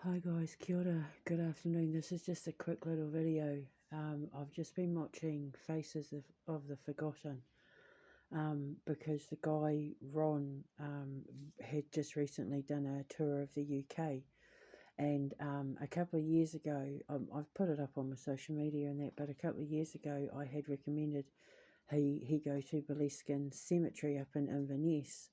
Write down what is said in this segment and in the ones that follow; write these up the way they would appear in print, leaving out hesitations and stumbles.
Hi guys, kia ora, good afternoon. This is just a quick little video. I've just been watching Faces of the Forgotten because the guy, Ron, had just recently done a tour of the UK. And a couple of years ago, I've put it up on my social media and that, but a couple of years ago I had recommended he go to Beliskin Cemetery up in Inverness.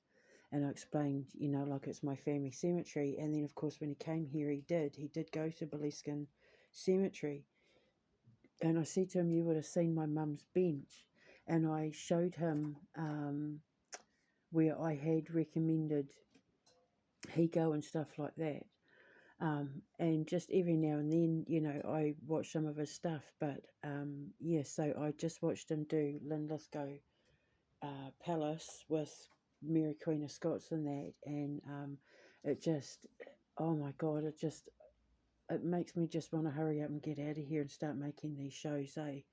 And I explained, like it's my family cemetery. And then, of course, when he came here, he did go to Beliskin Cemetery. And I said to him, you would have seen my mum's bench. And I showed him where I had recommended he go and stuff like that. And just every now and then, I watch some of his stuff. But, so I just watched him do Linlithgow Palace with Mary Queen of Scots and that, and it just, oh my god, it makes me just want to hurry up and get out of here and start making these shows. I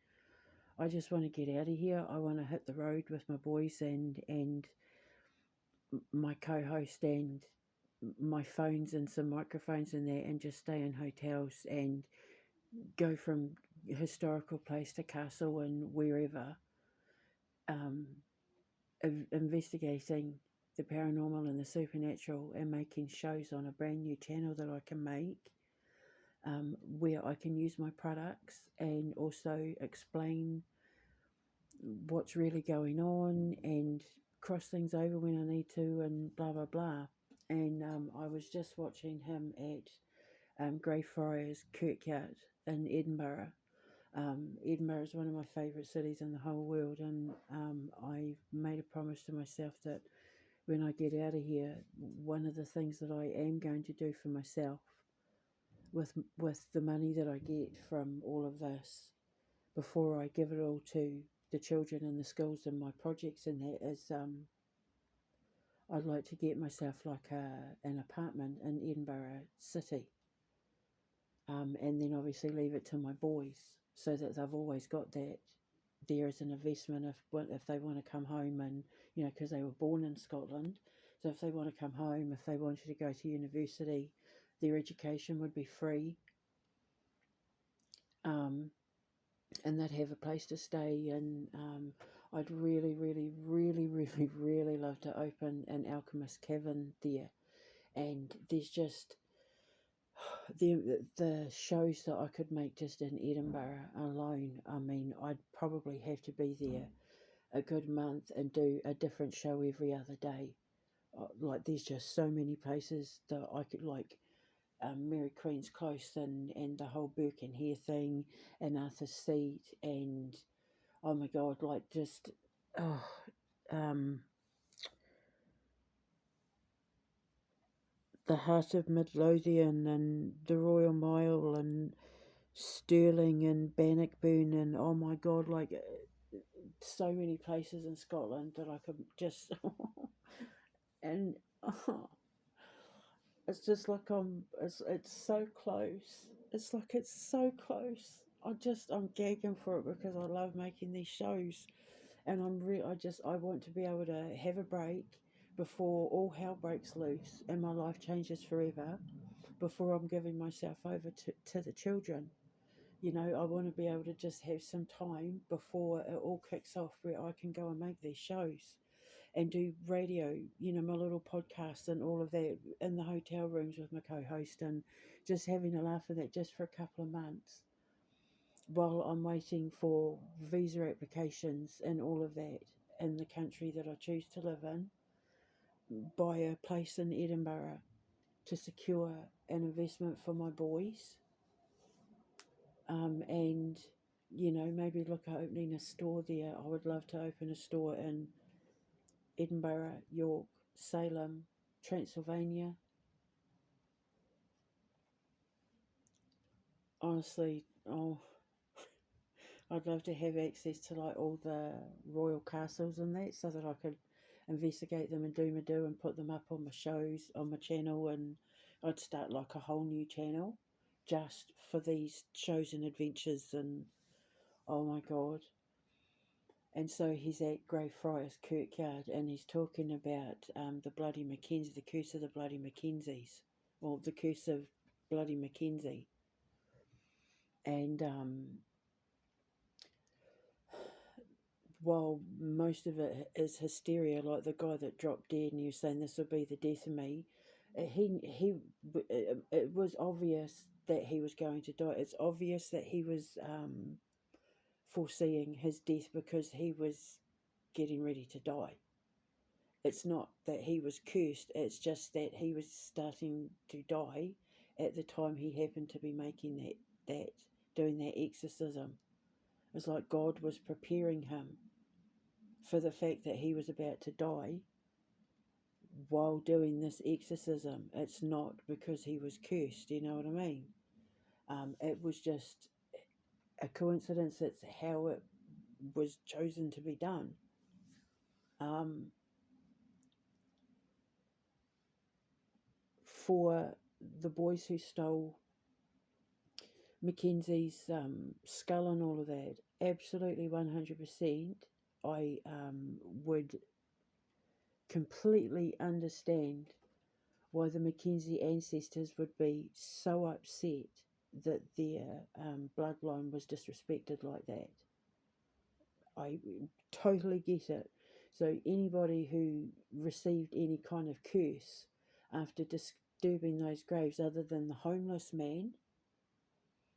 just want to get out of here. I want to hit the road with my boys and my co-host and my phones and some microphones in there, and just stay in hotels and go from historical place to castle and wherever. Investigating the paranormal and the supernatural and making shows on a brand new channel that I can make, where I can use my products and also explain what's really going on and cross things over when I need to and blah blah blah. And I was just watching him at Greyfriars Kirkyard in Edinburgh. Edinburgh is one of my favourite cities in the whole world, and I made a promise to myself that when I get out of here, one of the things that I am going to do for myself with the money that I get from all of this, before I give it all to the children and the schools and my projects and that, is I'd like to get myself like an apartment in Edinburgh City, and then obviously leave it to my boys so that they've always got that there as an investment if they want to come home, and because they were born in Scotland, so if they want to come home, if they wanted to go to university, their education would be free, and they'd have a place to stay. And I'd really really really really really love to open an alchemist cavern there. And there's just the shows that I could make just in Edinburgh alone. I mean, I'd probably have to be there a good month and do a different show every other day. Like, there's just so many places that I could, like Mary Queen's Close and the whole Burke and Hare thing, and Arthur's Seat, and oh my god, like just oh, the Heart of Midlothian and the Royal Mile and Stirling and Bannockburn, and oh my god, like so many places in Scotland that I could just and it's just like it's so close. It's like it's so close. I'm gagging for it because I love making these shows, and I want to be able to have a break before all hell breaks loose and my life changes forever, before I'm giving myself over to the children. I want to be able to just have some time before it all kicks off, where I can go and make these shows and do radio, my little podcast and all of that in the hotel rooms with my co-host, and just having a laugh at that just for a couple of months while I'm waiting for visa applications and all of that in the country that I choose to live in, buy a place in Edinburgh to secure an investment for my boys, and maybe look at opening a store there. I would love to open a store in Edinburgh, York, Salem, Transylvania. Honestly, I'd love to have access to like all the royal castles and that, so that I could investigate them and do my do and put them up on my shows on my channel. And I'd start like a whole new channel just for these shows and adventures. And oh my god. And so he's at Greyfriars Kirkyard, and he's talking about the Bloody Mackenzie, the curse of the Bloody Mackenzies, or the curse of bloody Mackenzie. And while most of it is hysteria, like the guy that dropped dead and he was saying this will be the death of me, it was obvious that he was going to die. It's obvious that he was foreseeing his death because he was getting ready to die. It's not that he was cursed, it's just that he was starting to die at the time he happened to be making doing that exorcism. It's like God was preparing him for the fact that he was about to die while doing this exorcism. It's not because he was cursed, you know what I mean? It was just a coincidence. It's how it was chosen to be done. For the boys who stole Mackenzie's skull and all of that, absolutely 100%, I would completely understand why the Mackenzie ancestors would be so upset that their bloodline was disrespected like that. I totally get it. So anybody who received any kind of curse after disturbing those graves, other than the homeless man,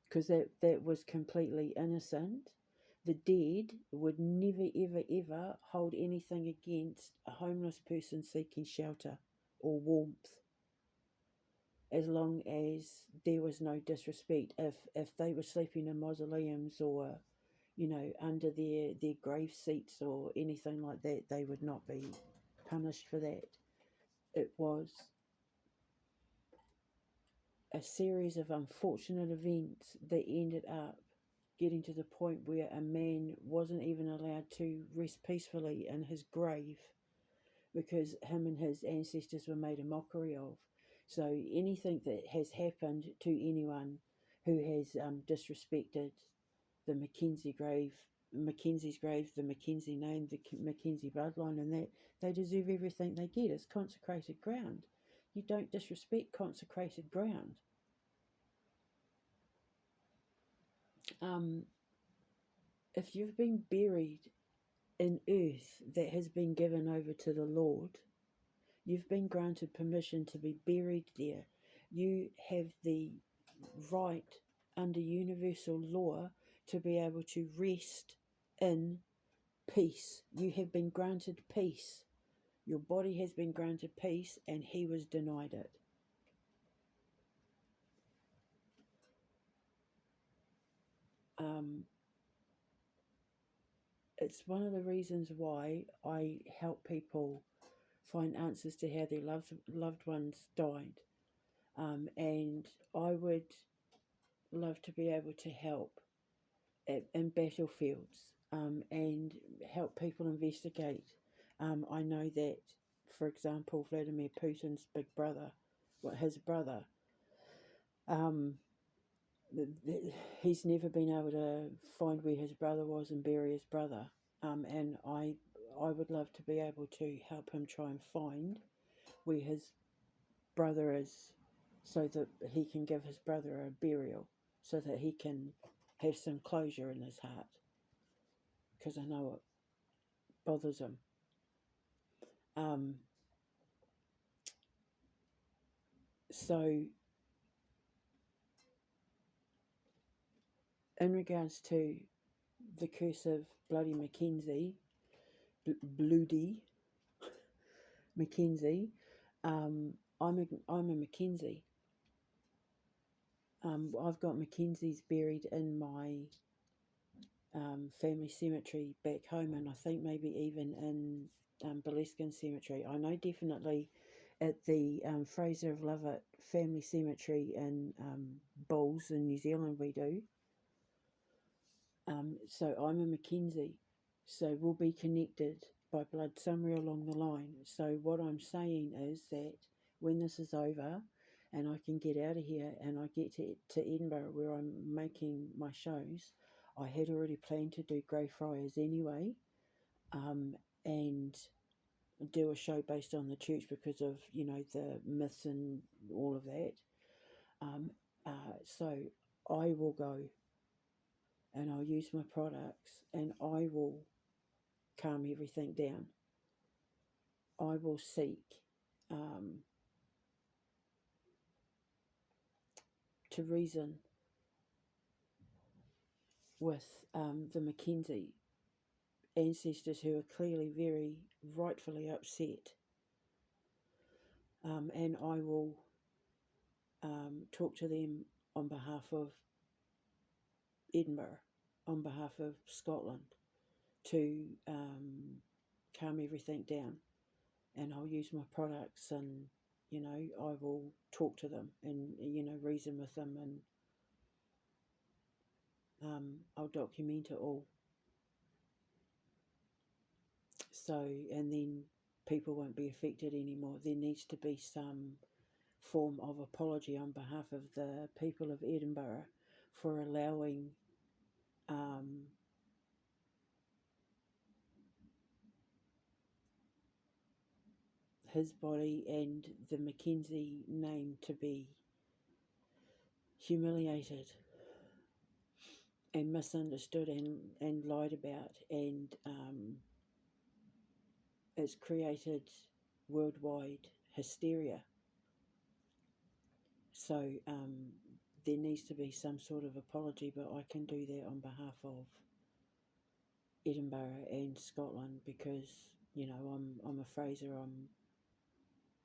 because that was completely innocent, the dead would never ever ever hold anything against a homeless person seeking shelter or warmth, as long as there was no disrespect. If they were sleeping in mausoleums or, you know, under their grave seats or anything like that, they would not be punished for that. It was a series of unfortunate events that ended up getting to the point where a man wasn't even allowed to rest peacefully in his grave because him and his ancestors were made a mockery of. So anything that has happened to anyone who has disrespected the Mackenzie's grave, the Mackenzie name, the Mackenzie bloodline, and that, they deserve everything they get. It's consecrated ground. You don't disrespect consecrated ground. If you've been buried in earth that has been given over to the Lord, you've been granted permission to be buried there. You have the right under universal law to be able to rest in peace. You have been granted peace. Your body has been granted peace, and he was denied it. It's one of the reasons why I help people find answers to how their loved ones died. And I would love to be able to help in battlefields and help people investigate. I know that, for example, Vladimir Putin's big brother, his brother, he's never been able to find where his brother was and bury his brother. And I would love to be able to help him try and find where his brother is, so that he can give his brother a burial, so that he can have some closure in his heart, because I know it bothers him. So in regards to the curse of bloody Mackenzie, bloody Mackenzie, I'm a Mackenzie. I've got Mackenzies buried in my family cemetery back home, and I think maybe even in Beliskin Cemetery. I know definitely at the Fraser of Lovett Family Cemetery in Bulls in New Zealand we do. So I'm a Mackenzie, so we'll be connected by blood somewhere along the line. So what I'm saying is that when this is over and I can get out of here and I get to Edinburgh where I'm making my shows, I had already planned to do Greyfriars anyway, and do a show based on the church because of, you know, the myths and all of that. So I will go and I'll use my products and I will calm everything down. I will seek to reason with the Mackenzie ancestors who are clearly very rightfully upset, and I will talk to them on behalf of Edinburgh, on behalf of Scotland, to calm everything down. And I'll use my products, and I will talk to them and reason with them, and I'll document it all. So, and then people won't be affected anymore. There needs to be some form of apology on behalf of the people of Edinburgh for allowing his body and the Mackenzie name to be humiliated and misunderstood and lied about, and it's created worldwide hysteria. So there needs to be some sort of apology, but I can do that on behalf of Edinburgh and Scotland, because I'm a Fraser. I'm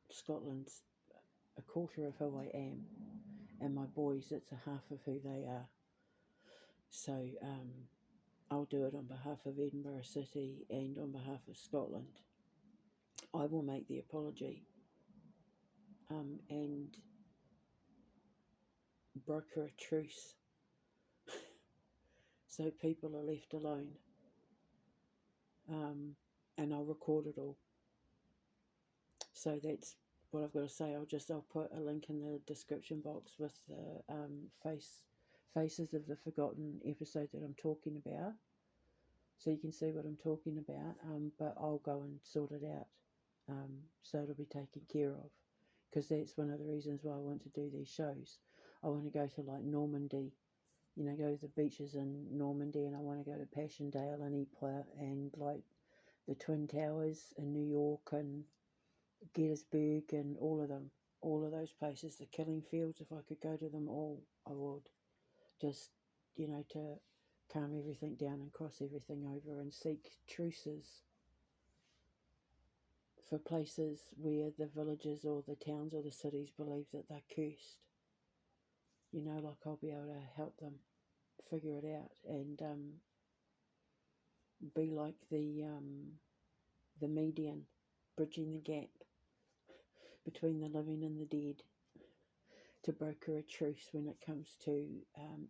Scotland's a quarter of who I am, and my boys, it's a half of who they are. So I'll do it on behalf of Edinburgh City and on behalf of Scotland. I will make the apology and broker a truce so people are left alone, and I'll record it all. So that's what I've got to say. I'll put a link in the description box with the faces of the forgotten episode that I'm talking about, so you can see what I'm talking about. But I'll go and sort it out, so it'll be taken care of, because that's one of the reasons why I want to do these shows. I want to go to like Normandy, go to the beaches in Normandy, and I want to go to Passchendaele and Ypres and like the Twin Towers in New York and Gettysburg and all of those places, the killing fields. If I could go to them all, I would, just to calm everything down and cross everything over and seek truces for places where the villages or the towns or the cities believe that they're cursed. Like I'll be able to help them figure it out and be like the median, bridging the gap between the living and the dead, to broker a truce when it comes to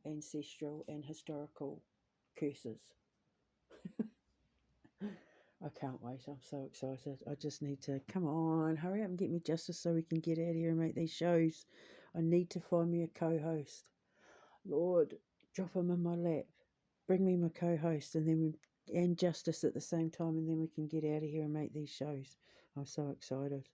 ancestral and historical curses. I can't wait. I'm so excited. I just need to, come on, hurry up and get me justice so we can get out of here and make these shows. I need to find me a co-host. Lord, drop him in my lap. Bring me my co-host and justice at the same time, and then we can get out of here and make these shows. I'm so excited.